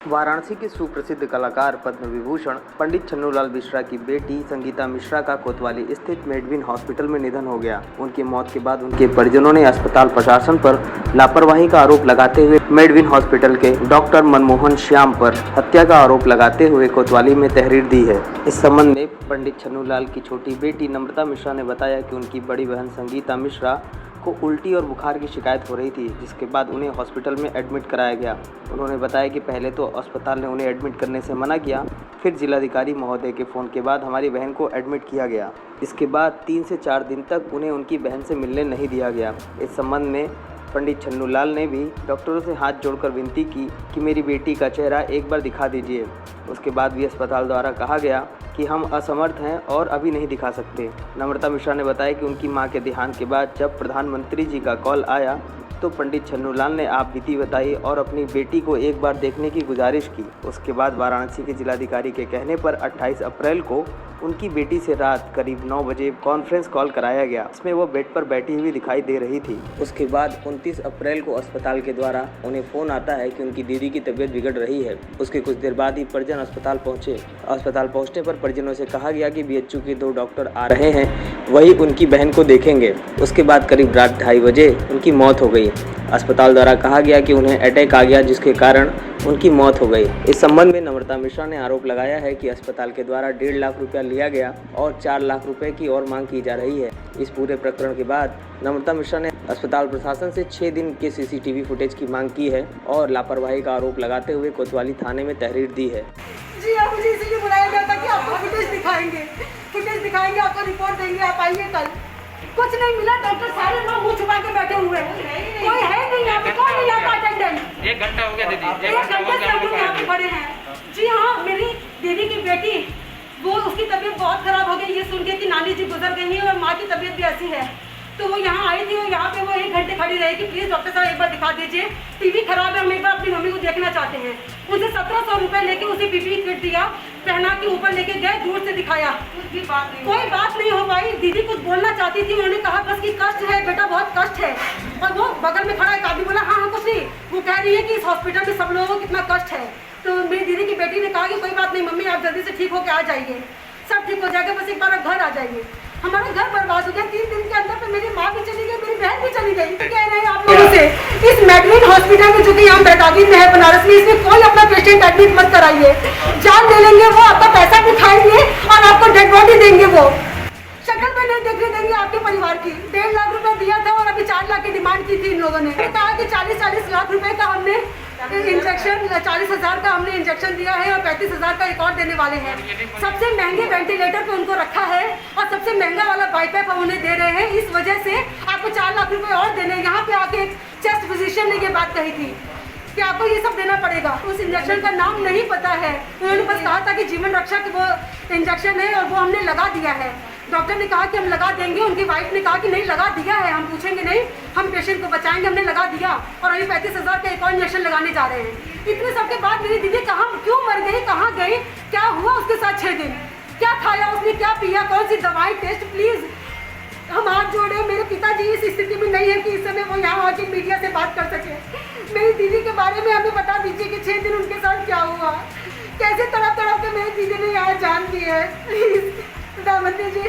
वाराणसी के सुप्रसिद्ध कलाकार पद्म विभूषण पंडित छन्नूलाल मिश्रा की बेटी संगीता मिश्रा का कोतवाली स्थित मेडविन हॉस्पिटल में निधन हो गया। उनकी मौत के बाद उनके परिजनों ने अस्पताल प्रशासन पर लापरवाही का आरोप लगाते हुए मेडविन हॉस्पिटल के डॉक्टर मनमोहन श्याम पर हत्या का आरोप लगाते हुए कोतवाली में तहरीर दी है। इस संबंध में पंडित छन्नूलाल की छोटी बेटी नम्रता मिश्रा ने बताया कि उनकी बड़ी बहन संगीता मिश्रा को उल्टी और बुखार की शिकायत हो रही थी, जिसके बाद उन्हें हॉस्पिटल में एडमिट कराया गया। उन्होंने बताया कि पहले तो अस्पताल ने उन्हें एडमिट करने से मना किया, फिर जिलाधिकारी महोदय के फ़ोन के बाद हमारी बहन को एडमिट किया गया। इसके बाद 3 से 4 दिन तक उन्हें उनकी बहन से मिलने नहीं दिया गया। इस संबंध में पंडित छन्नूलाल ने भी डॉक्टरों से हाथ जोड़कर विनती की कि मेरी बेटी का चेहरा एक बार दिखा दीजिए। उसके बाद भी अस्पताल द्वारा कहा गया कि हम असमर्थ हैं और अभी नहीं दिखा सकते। नम्रता मिश्रा ने बताया कि उनकी मां के देहांत के बाद जब प्रधानमंत्री जी का कॉल आया तो पंडित छन्नूलाल ने आप बीती बताई और अपनी बेटी को एक बार देखने की गुजारिश की। उसके बाद वाराणसी के जिलाधिकारी के कहने पर 28 अप्रैल को उनकी बेटी से रात करीब 9 बजे कॉन्फ्रेंस कॉल कराया गया। इसमें वो बेड पर बैठी हुई दिखाई दे रही थी। उसके बाद 29 अप्रैल को अस्पताल के द्वारा उन्हें फ़ोन आता है कि उनकी दीदी की तबीयत बिगड़ रही है। उसके कुछ देर बाद ही परिजन अस्पताल पहुँचे। अस्पताल पहुँचने पर परिजनों से कहा गया कि BHU के 2 डॉक्टर आ रहे हैं, वही उनकी बहन को देखेंगे। उसके बाद करीब रात 2:30 बजे उनकी मौत हो गई। अस्पताल द्वारा कहा गया कि उन्हें अटैक आ गया, जिसके कारण उनकी मौत हो गई। इस संबंध में नम्रता मिश्रा ने आरोप लगाया है कि अस्पताल के द्वारा 1.5 लाख रुपया लिया गया और 4 लाख रुपए की और मांग की जा रही है। इस पूरे प्रकरण के बाद नम्रता मिश्रा ने अस्पताल प्रशासन से 6 दिन के CCTV फुटेज की मांग की है और लापरवाही का आरोप लगाते हुए कोतवाली थाने में तहरीर दी है। जी आप मुझे इसीलिए बुलाया गया था कि आपको फुटेज दिखाएंगे, आपको रिपोर्ट देंगे, आप आइए कल। कुछ नहीं मिला, डॉक्टर सारे लोग मुंह छुपा के बैठे हुए हैं, कोई है नहीं यहाँ पे, कौन नहीं आता अटेंडेंट। 1 घंटा हो गया दीदी, 1 घंटे से हम लोग यहाँ पे खड़े हैं। जी हाँ, मेरी दीदी की बेटी वो उसकी तबीयत बहुत खराब हो गई ये सुन के कि नानी जी गुजर गई हैं और माँ की तबीयत भी ऐसी है। तो वो यहाँ आई थी और यहाँ पे वो 1 घंटे खड़ी रही कि प्लीज़ डॉक्टर साहब एक बार दिखा दीजिए, टीवी खराब है, हम एक बार अपनी मम्मी को देखना चाहते हैं। उसे 1700 रुपये लेके उसे PPE किट दिया, पहना के ऊपर लेके गए, दूर से दिखाया, कोई बात नहीं हो पाई। दीदी कुछ बोलना चाहती थी, उन्होंने कहा बस कि कष्ट है बेटा, बहुत कष्ट है। और वो बगल में खड़ा एक आदमी बोला हाँ कुछ नहीं, वो कह रही है कि इस हॉस्पिटल में सब लोगों को कितना कष्ट है। तो मेरी दीदी की बेटी ने कहा कि कोई बात नहीं मम्मी, आप जल्दी से ठीक होकर आ जाइए, सब ठीक हो जाएगा, बस एक बार आप घर आ जाइए। हमारा घर बर्बाद हो गया। 3 दिन के अंदर तो मेरी माँ भी चली गई, मेरी बहन भी चली गई। कह रहे हैं आप लोगों से इस मेडविन हॉस्पिटल में जो कि यहाँ बैतागी में है बनारस में, इसमें कोई अपना पेशेंट एडमिट मत कराइए, जान ले लेंगे वो, आपका पैसा भी खाएंगे और आपको डेड बॉडी देंगे। वो शक्ल पे नहीं देखने देंगे आपके परिवार की। 1.5 लाख रुपए दिया था और अभी 4 लाख की डिमांड की थी इन लोगों ने। कहा कि 40 लाख रुपए का हमने इंजेक्शन, 40,000 का हमने इंजेक्शन दिया है और 35,000 का एक और देने वाले हैं। सबसे महंगे वेंटिलेटर पे उनको रखा है और सबसे महंगा वाला बाईपैप हम उन्हें दे रहे हैं। इस वजह से आपको 4 लाख रुपए और देने। यहाँ पे आके एक चेस्ट फिजिशियन ने ये बात कही थी कि आपको ये सब देना पड़ेगा। उस इंजेक्शन का नाम नहीं पता है, उन्होंने बस कहा था कि जीवन रक्षक वो इंजेक्शन है और वो हमने लगा दिया है। डॉक्टर ने कहा कि हम लगा देंगे, उनकी वाइफ ने कहा कि नहीं लगा दिया है, हम पूछेंगे नहीं, हम पेशेंट को बचाएंगे, हमने लगा दिया और अभी 35,000 का एक और इंजेक्शन लगाने जा रहे हैं। इतने सब के बाद मेरी दीदी कहाँ क्यों मर गई, कहाँ गई, क्या हुआ उसके साथ 6 दिन, क्या खाया उसने, क्या पिया, कौन सी दवाई, टेस्ट, प्लीज़ हम हाथ जोड़े। मेरे पिताजी इस स्थिति में नहीं है कि इस समय वो यहाँ आके मीडिया से बात कर सके। मेरी दीदी के बारे में हमें बता दीजिए कि 6 दिन उनके साथ क्या हुआ, कैसे तड़प के मेरी दीदी ने यहाँ जान दी है। प्लीज़ प्रधानमंत्री जी,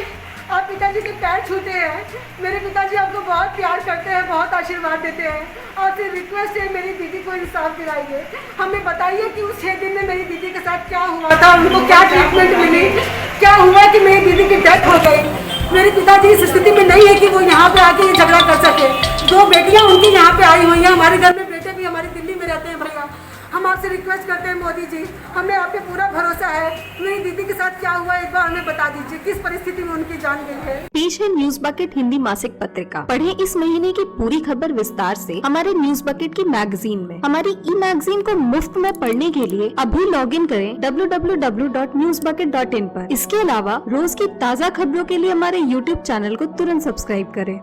आप पिताजी के पैर छूते हैं, मेरे पिताजी आपको बहुत प्यार करते हैं, बहुत आशीर्वाद देते हैं। आपसे रिक्वेस्ट है मेरी दीदी को इंसाफ दिलाइए, हमें बताइए कि उस 6 दिन में मेरी दीदी के साथ क्या हुआ था, उनको क्या ट्रीटमेंट मिली, क्या हुआ कि मेरी दीदी की डेथ हो गई। मेरे पिताजी इस स्थिति में नहीं है कि वो यहाँ पे आके झगड़ा कर सके। 2 बेटियाँ उनकी यहाँ पे आई हुई हैं, हमारे घर में बेटे भी हमारी दिल्ली में रहते हैं। भैया हम आपसे रिक्वेस्ट करते हैं मोदी जी, हमें आप पे पूरा भरोसा है, मेरी दीदी के साथ क्या हुआ एक बार हमें बता दीजिए, किस परिस्थिति में उनकी जान गई है। पेश है न्यूज बकेट हिंदी मासिक पत्रिका। पढ़ें इस महीने की पूरी खबर विस्तार से हमारे न्यूज बकेट की मैगजीन में। हमारी मैगजीन को मुफ्त में पढ़ने के लिए अभी लॉग इन करें www.newsbucket.in पर। इसके अलावा रोज की ताज़ा खबरों के लिए हमारे YouTube चैनल को तुरंत सब्सक्राइब करें।